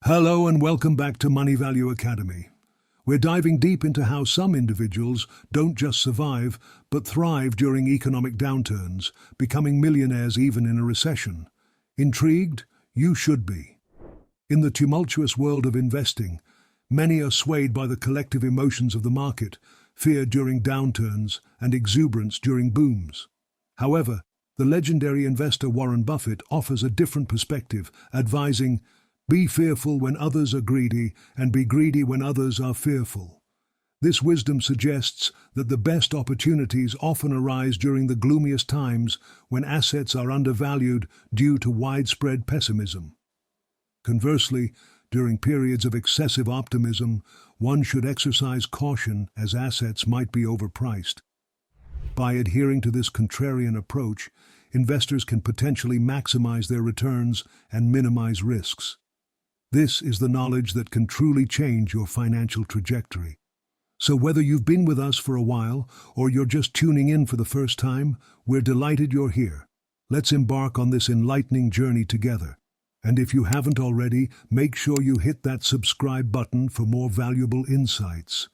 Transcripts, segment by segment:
Hello and welcome back to Money Value Academy. We're diving deep into how some individuals don't just survive, but thrive during economic downturns, becoming millionaires even in a recession. Intrigued? You should be. In the tumultuous world of investing, many are swayed by the collective emotions of the market, fear during downturns and exuberance during booms. However, the legendary investor Warren Buffett offers a different perspective, advising, "Be fearful when others are greedy, and be greedy when others are fearful." This wisdom suggests that the best opportunities often arise during the gloomiest times when assets are undervalued due to widespread pessimism. Conversely, during periods of excessive optimism, one should exercise caution as assets might be overpriced. By adhering to this contrarian approach, investors can potentially maximize their returns and minimize risks. This is the knowledge that can truly change your financial trajectory. So whether you've been with us for a while or you're just tuning in for the first time, we're delighted you're here. Let's embark on this enlightening journey together. And if you haven't already, make sure you hit that subscribe button for more valuable insights.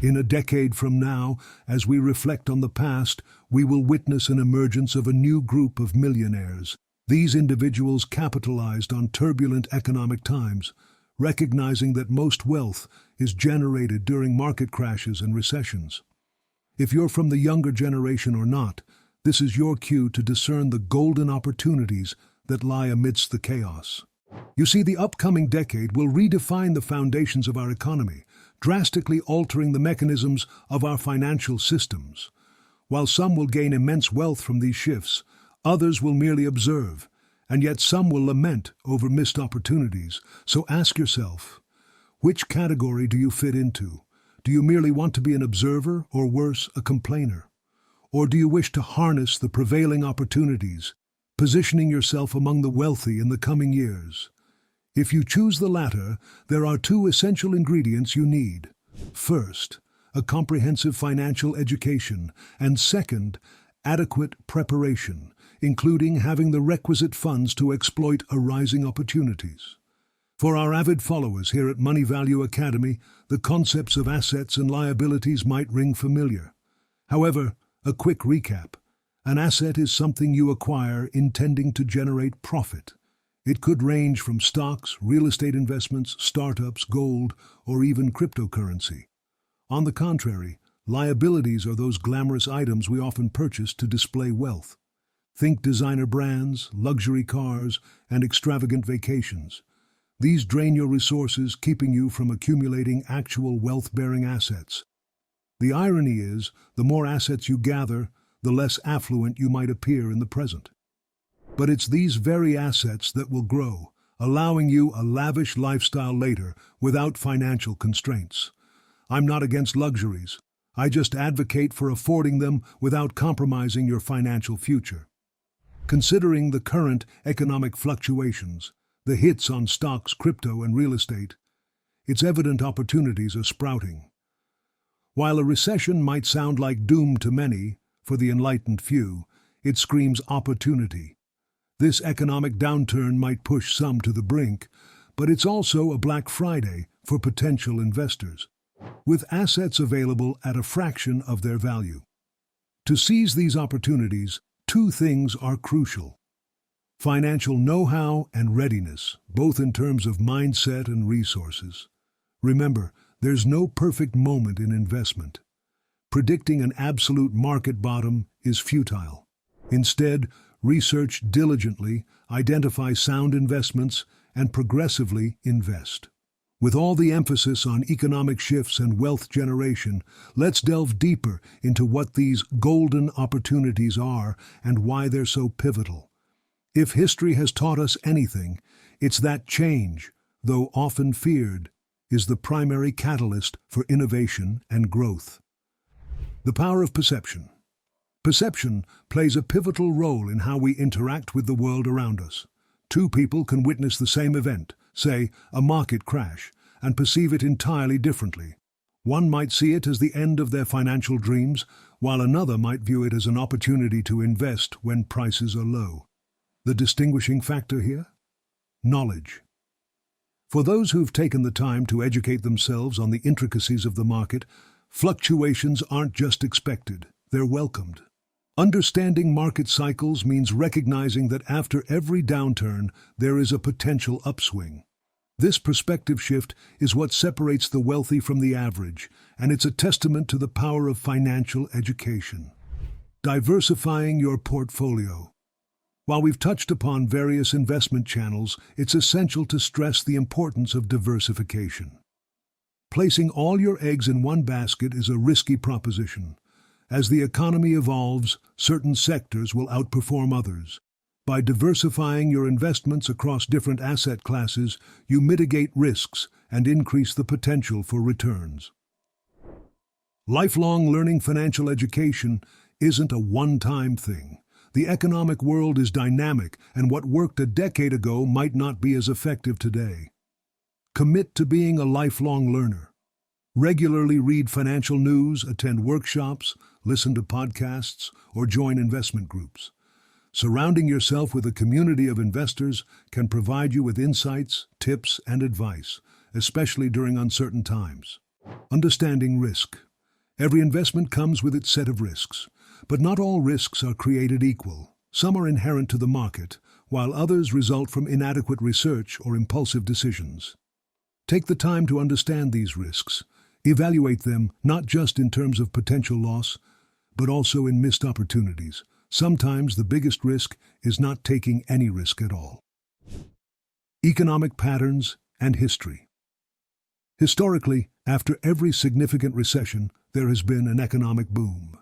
In a decade from now, as we reflect on the past, we will witness an emergence of a new group of millionaires. These individuals capitalized on turbulent economic times, recognizing that most wealth is generated during market crashes and recessions. If you're from the younger generation or not, this is your cue to discern the golden opportunities that lie amidst the chaos. You see, the upcoming decade will redefine the foundations of our economy, drastically altering the mechanisms of our financial systems. While some will gain immense wealth from these shifts, others will merely observe, and yet some will lament over missed opportunities. So ask yourself, which category do you fit into? Do you merely want to be an observer, or worse, a complainer? Or do you wish to harness the prevailing opportunities, positioning yourself among the wealthy in the coming years? If you choose the latter, there are two essential ingredients you need. First, a comprehensive financial education, and second, adequate preparation, including having the requisite funds to exploit arising opportunities. For our avid followers here at Money Value Academy, the concepts of assets and liabilities might ring familiar. However, a quick recap. An asset is something you acquire intending to generate profit. It could range from stocks, real estate investments, startups, gold, or even cryptocurrency. On the contrary, liabilities are those glamorous items we often purchase to display wealth. Think designer brands, luxury cars, and extravagant vacations. These drain your resources, keeping you from accumulating actual wealth-bearing assets. The irony is, the more assets you gather, the less affluent you might appear in the present. But it's these very assets that will grow, allowing you a lavish lifestyle later without financial constraints. I'm not against luxuries. I just advocate for affording them without compromising your financial future. Considering the current economic fluctuations, the hits on stocks, crypto, and real estate, it's evident opportunities are sprouting. While a recession might sound like doom to many, for the enlightened few, it screams opportunity. This economic downturn might push some to the brink, but it's also a Black Friday for potential investors, with assets available at a fraction of their value. To seize these opportunities, two things are crucial: financial know-how and readiness, both in terms of mindset and resources. Remember, there's no perfect moment in investment. Predicting an absolute market bottom is futile. Instead, research diligently, identify sound investments, and progressively invest. With all the emphasis on economic shifts and wealth generation, let's delve deeper into what these golden opportunities are and why they're so pivotal. If history has taught us anything, it's that change, though often feared, is the primary catalyst for innovation and growth. The power of perception. Perception plays a pivotal role in how we interact with the world around us. Two people can witness the same event, say, a market crash, and perceive it entirely differently. One might see it as the end of their financial dreams, while another might view it as an opportunity to invest when prices are low. The distinguishing factor here? Knowledge. For those who've taken the time to educate themselves on the intricacies of the market, fluctuations aren't just expected, they're welcomed. Understanding market cycles means recognizing that after every downturn, there is a potential upswing. This perspective shift is what separates the wealthy from the average, and it's a testament to the power of financial education. Diversifying your portfolio. While we've touched upon various investment channels, it's essential to stress the importance of diversification. Placing all your eggs in one basket is a risky proposition. As the economy evolves, certain sectors will outperform others. By diversifying your investments across different asset classes, you mitigate risks and increase the potential for returns. Lifelong learning. Financial education isn't a one-time thing. The economic world is dynamic, and what worked a decade ago might not be as effective today. Commit to being a lifelong learner. Regularly read financial news, attend workshops, listen to podcasts, or join investment groups. Surrounding yourself with a community of investors can provide you with insights, tips, and advice, especially during uncertain times. Understanding risk. Every investment comes with its set of risks, but not all risks are created equal. Some are inherent to the market, while others result from inadequate research or impulsive decisions. Take the time to understand these risks. Evaluate them not just in terms of potential loss, but also in missed opportunities. Sometimes the biggest risk is not taking any risk at all. Economic patterns and history. Historically, after every significant recession, there has been an economic boom.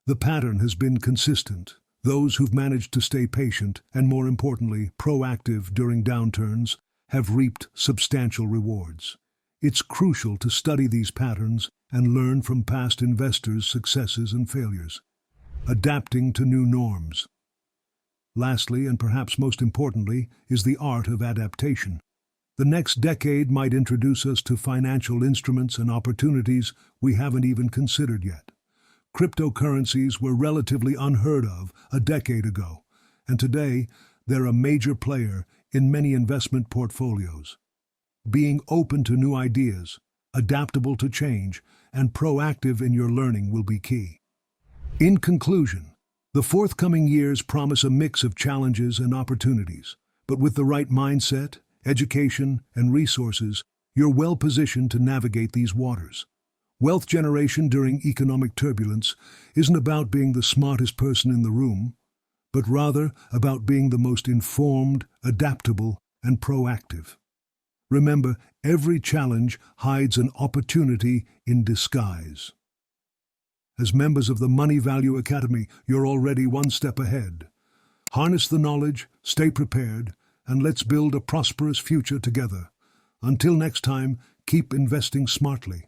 The pattern has been consistent. Those who've managed to stay patient and, more importantly, proactive during downturns have reaped substantial rewards. It's crucial to study these patterns and learn from past investors' successes and failures. Adapting to new norms. Lastly, and perhaps most importantly, is the art of adaptation. The next decade might introduce us to financial instruments and opportunities we haven't even considered yet. Cryptocurrencies were relatively unheard of a decade ago, and today they're a major player in many investment portfolios. Being open to new ideas, adaptable to change, and proactive in your learning will be key. In conclusion, the forthcoming years promise a mix of challenges and opportunities, but with the right mindset, education, and resources, you're well positioned to navigate these waters. Wealth generation during economic turbulence isn't about being the smartest person in the room, but rather about being the most informed, adaptable, and proactive. Remember, every challenge hides an opportunity in disguise. As members of the Money Value Academy, you're already one step ahead. Harness the knowledge, stay prepared, and let's build a prosperous future together. Until next time, keep investing smartly.